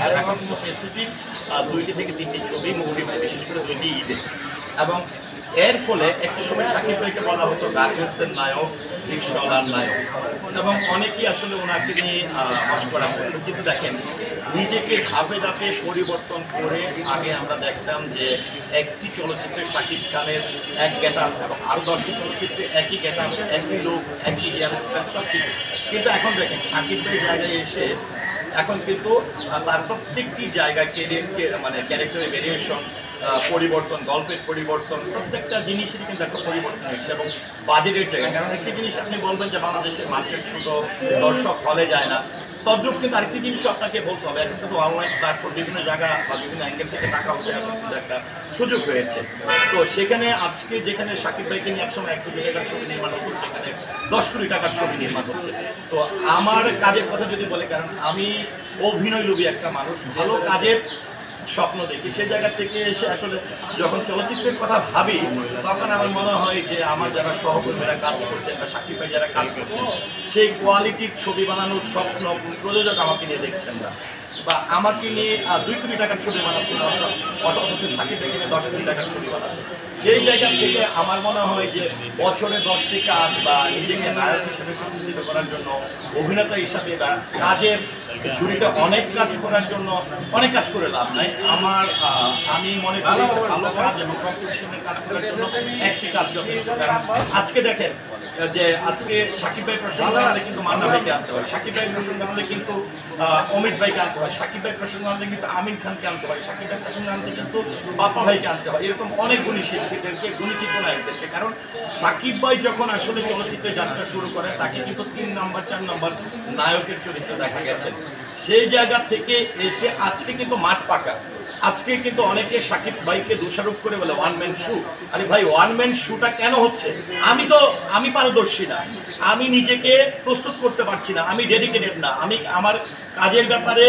কিন্তু এখন স্পেসিফিক 2টি থেকে 3টি ছবি মুক্তি পায়, বিশেষ করে 2টি ঈদে। এবং এর ফলে একটি সময় শাকিব ভাইকে বলা হতো গার্মেন্টসের নায়ক, রিক্সাওয়ালার নায়ক, এবং অনেকেই আসলে ওনাকে নিয়ে মস্করা করতো। কিন্তু দেখেন, নিজেকে ধাপে ধাপে পরিবর্তন করে আগে আমরা দেখতাম যে একটি চলচ্চিত্রে শাকিব খানের এক গেটআপ এবং আরও 10টি চলচ্চিত্রে একই গেটআপ, একই লোক, একই হেয়ার স্টাইল, সব কিছু। কিন্তু এখন দেখেন শাকিব ভাই জায়গায় এসে এখন কিন্তু তার প্রত্যেকটি জায়গায় মানে ক্যারেক্টারের ভেরিয়েশন, পরিবর্তন, গল্পের পরিবর্তন, প্রত্যেকটা জিনিসেরই কিন্তু একটা পরিবর্তন হয়েছে। এবং বাজেটের জায়গায়, কারণ একটি জিনিস আপনি বলবেন যে বাংলাদেশের মার্কেট ছোট, দর্শক হলে যায় না, তদ্রুপ কিন্তু আরেকটি জিনিসও আপনাকে বলতে হবে, এখন কিন্তু অনলাইন প্ল্যাটফর্ম বিভিন্ন জায়গা বা বিভিন্ন অ্যাঙ্গেল থেকে টাকা উঠে আসার কিন্তু একটা সুযোগ হয়েছে। তো সেখানে আজকে যেখানে শাকিব ভাইকে নিয়ে একসময় 1 কোটি টাকার ছবি নির্মাণ হতো, সেখানে 10 কোটি টাকার ছবি নির্মাণ হচ্ছে। তো আমার কাজের কথা যদি বলে, কারণ আমি অভিনয় লোভী একটা মানুষ, ভালো কাজের স্বপ্ন দেখি, সেই জায়গা থেকে এসে আসলে যখন চলচ্চিত্রের কথা ভাবি, তখন আমার মনে হয় যে আমার যারা সহকর্মীরা কাজ করছেন বা শাকিব ভাই যারা কাজ করছেন, সেই কোয়ালিটির ছবি বানানোর স্বপ্ন প্রযোজক আমাকে নিয়ে দেখছেন না, বা আমাকে নিয়ে 2 কোটি টাকার ছবি বানাচ্ছেন, অথচ শাকিব ভাইকে নিয়ে 10 কোটি টাকার ছবি বানাচ্ছেন। সেই জায়গা থেকে আমার মনে হয় যে বছরে 10টি কাজ বা নিজেকে নায়ক হিসেবে প্রতিষ্ঠিত করার জন্য, অভিনেতা হিসাবে বা কাজের ঝুড়িতে অনেক কাজ করার জন্য অনেক কাজ করে লাভ নাই। আমি মনে করি ভালো কাজ এবং কম্পিটিশনের কাজ করার জন্য একটি কাজ যথেষ্ট। কারণ আজকে দেখেন যে আজকে শাকিব ভাই প্রসঙ্গ আনলে কিন্তু মান্না ভাইকে আনতে হয়, শাকিব ভাই প্রসঙ্গ আনলে কিন্তু অমিত ভাইকে আনতে হয়, শাকিব ভাই প্রসঙ্গ আনলে কিন্তু আমিন খানকে আনতে হয়, শাকিব ভাই প্রসঙ্গ আনলে কিন্তু বাপ্পা ভাইকে আনতে হয়, এরকম অনেক গুণী শিল্পীদেরকে, গুণী চিত্রনায়কদেরকে। কারণ শাকিব ভাই যখন আসলে চলচ্চিত্রে যাত্রা শুরু করে, তাকে কিন্তু 3 নম্বর 4 নম্বর নায়কের চরিত্র দেখা গেছে। সেই জায়গা থেকে এসে আজকে কিন্তু মাঠ পাকা। আজকে কিন্তু অনেকে শাকিব ভাইকে দোষারোপ করে বলে ওয়ান ম্যান শু। আরে ভাই, ওয়ান ম্যান শুটা কেন হচ্ছে? আমি পারদর্শী না, আমি নিজেকে প্রস্তুত করতে পারছি না, আমি ডেডিকেটেড না, আমি আমার কাজের ব্যাপারে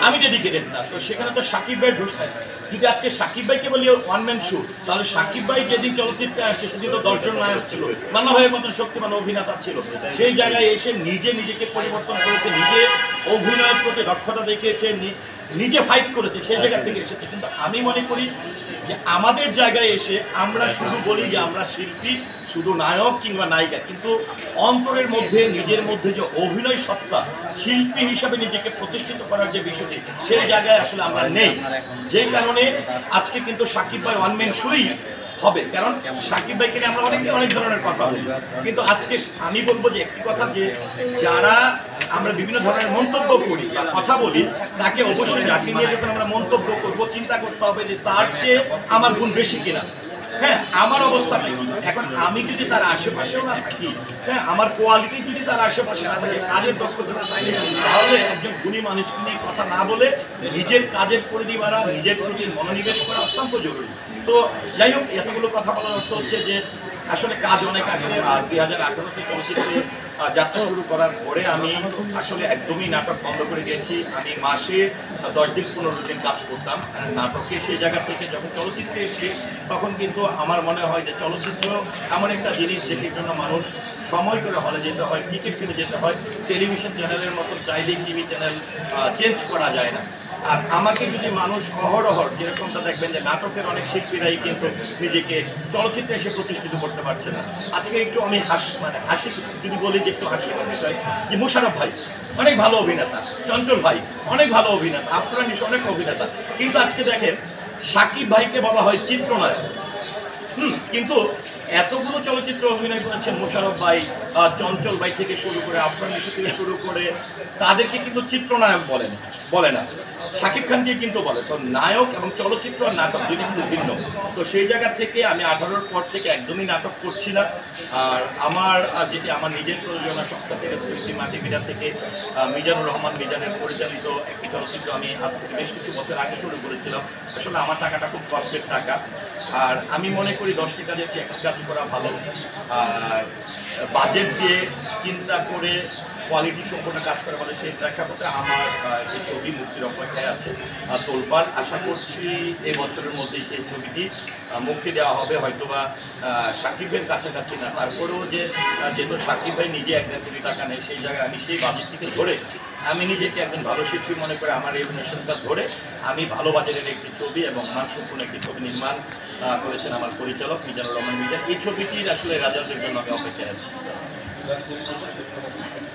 আমি ডেডিকেটেড না। তো সেখানে তো শাকিব ভাইয়ের দোষ নাই। যদি আজকে শাকিব ভাইকে বলি ওয়ান ম্যান শু, তাহলে শাকিব ভাই যেদিন চলচ্চিত্রে আসছে সেদিন তো 10 জন নায়ক ছিল, মান্না ভাইয়ের মতন শক্তিমান অভিনেতা ছিল। সেই জায়গায় এসে নিজেকে পরিবর্তন করেছে, নিজে অভিনয়ের প্রতি দক্ষতা দেখিয়েছে, নিজে ফাইট করেছে, সেই জায়গা থেকে এসেছে। কিন্তু আমি মনে করি যে আমাদের জায়গায় এসে আমরা শুধু বলি যে আমরা শিল্পী, শুধু নায়ক কিংবা নায়িকা, কিন্তু অন্তরের মধ্যে নিজের মধ্যে যে অভিনয় সত্তা, শিল্পী হিসাবে নিজেকে প্রতিষ্ঠিত করার যে বিষয়টি, সেই জায়গায় আসলে আমরা নেই। যে কারণে আজকে কিন্তু শাকিব ভাই ওয়ান ম্যান শুই হবে, কারণ শাকিব ভাইকে নিয়ে আমরা অনেক ধরনের কথা বলি। কিন্তু আজকে আমি বলবো যে একটি কথা, যে যারা আমরা বিভিন্ন ধরনের মন্তব্য করি বা কথা বলি, তাকে অবশ্যই যাকে নিয়ে যখন আমরা মন্তব্য করবো, চিন্তা করতে হবে যে তার চেয়ে আমার গুণ বেশি কিনা। হ্যাঁ, আমার অবস্থাটা কি, এখন আমি যদি তার আশেপাশেও না থাকি, হ্যাঁ, আমার কোয়ালিটি যদি তার আশেপাশে না থাকে, কাজের দক্ষতা না থাকে, তাহলে একজন গুণী মানুষকে নিয়ে কথা না বলে নিজের কাজের পরিধি বাড়া, নিজের প্রতি মনোনিবেশ করা অত্যন্ত জরুরি। তো যাই হোক, এতগুলো কথা বলার অর্থ হচ্ছে যে আসলে কাজ অনেক আসে। আর 2018-তে চলচ্চিত্রে যাত্রা শুরু করার পরে আমি আসলে একদমই নাটক বন্ধ করে দিয়েছি। আমি মাসে 10 দিন 15 দিন কাজ করতাম নাটকে। সেই জায়গা থেকে যখন চলচ্চিত্রে এসে, তখন কিন্তু আমার মনে হয় যে চলচ্চিত্র এমন একটা জিনিস যেটির জন্য মানুষ সময় করে হলে যেতে হয়, টিকিট কিনে যেতে হয়। টেলিভিশন চ্যানেলের মতো চাইলেই টিভি চ্যানেল চেঞ্জ করা যায় না। আর আমাকে যদি মানুষ অহরহর, যেরকমটা দেখবেন যে নাটকের অনেক শিল্পীরাই কিন্তু নিজেকে চলচ্চিত্রে এসে প্রতিষ্ঠিত করতে পারছে না। আজকে একটু আমি হাসি যদি বলি যে একটু হাস্যকর বিষয়, যে মোশাররফ ভাই অনেক ভালো অভিনেতা, চঞ্চল ভাই অনেক ভালো অভিনেতা, আফরান নিশো অনেক অভিনেতা, কিন্তু আজকে দেখেন শাকিব ভাইকে বলা হয় চিত্রনায়ক। কিন্তু এতগুলো চলচ্চিত্র অভিনয় করেছেন মোশাররফ ভাই, চঞ্চল ভাই থেকে শুরু করে, আফরান নিশো থেকে শুরু করে, তাদেরকে কিন্তু চিত্রনায়ক বলে না। শাকিব খানকে কিন্তু বলে। তো নায়ক এবং চলচ্চিত্র আর নাটক দুটি কিন্তু ভিন্ন। তো সেই জায়গা থেকে আমি 18-র পর থেকে একদমই নাটক করছি না। আর আমার যেটি আমার নিজের প্রযোজনা সংস্থা থেকে, মাল্টিমিডিয়া থেকে মিজানুর রহমান মিজানের পরিচালিত একটি চলচ্চিত্র আমি আজ থেকে বেশ কিছু বছর আগে শুরু করেছিলাম। আসলে আমার টাকাটা খুব কষ্টের টাকা, আর আমি মনে করি 10টি কাজের চেয়ে একটি কাজ করা ভালো। আর বাজেট দিয়ে চিন্তা করে কোয়ালিটি সম্পূর্ণ কাজ করা বলে, সেই প্রেক্ষাপটে আমার এই ছবি মুক্তির অপেক্ষায় আছে। তোলপাড়, আশা করছি এবছরের মধ্যেই সেই ছবিটি মুক্তি দেওয়া হবে। হয়তোবা শাকিবের কাছাকাছি না, তারপরেও যেহেতু শাকিব ভাই নিজে 1-1.5 কোটি টাকা নেই, সেই জায়গায় আমি সেই বাজেট থেকে ধরে আমি নিজেকে একজন ভালো শিল্পী মনে করে আমার এই অভিনয়টা ধরে আমি ভালো বাজারের একটি ছবি এবং মানসম্পন্ন একটি ছবি নির্মাণ করেছেন আমার পরিচালক মিজানুর রহমান মিজান। এই ছবিটির আসলে রেজাল্টের জন্য আমি অপেক্ষায় আছি।